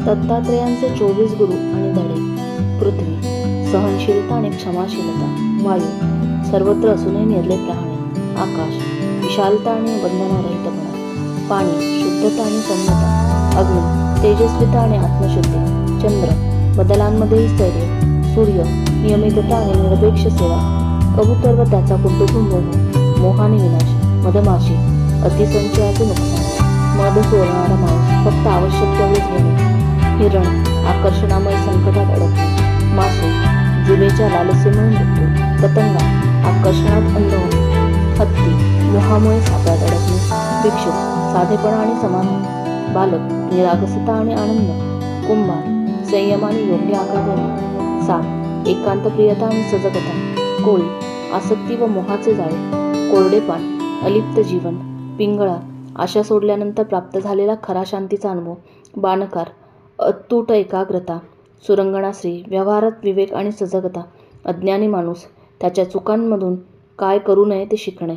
दत्तात्रेयांचे 24 गुरु आणि धडे. पृथ्वी सहनशीलता आणि क्षमाशीलता. वायू सर्वत्र असूनही निर्लेप राहणे. आकाश विशालता आणि बंधनरहितपणा. पाणी शुद्धता आणि सौम्यता. अग्नी तेजस्विता आणि आत्मशुद्धी. चंद्र बदलांमध्येही स्थैर्य. सूर्य नियमितता आणि निरपेक्ष सेवा. कबूतर व त्याचा कुटुंब मोहाने विनाश. मधमाशी अतिसंचयाचे नुकसान. मध चोरणारा माणूस फक्त आवश्यक तेवढेच घेणे. हिरण आकर्षणामुळे संकटात अडकणे. मासे जिभेच्या लालसेमुळे मृत्यू. पतंगा आकर्षणात अंध होणे. हत्ती मोहामुळे सापळ्यात अडकणे. भिक्षू साधेपणा आणि समाधान. बालक निरागसता आणि आनंद. कुंभार संयम आणि योग्य आकार देणे. साप एकांत प्रियता आणि सजगता. कोळी आसक्ती व मोहाचे जाळे. कोरडे पान अलिप्त जीवन. पिंगळा आशा सोडल्यानंतर प्राप्त झालेला खरा शांतीचा अनुभव. बाणकार अतूट एकाग्रता. सुरंगणा स्त्री व्यवहारात विवेक आणि सजगता. अज्ञानी माणूस त्याच्या चुकांमधून काय करू नये ते शिकणे.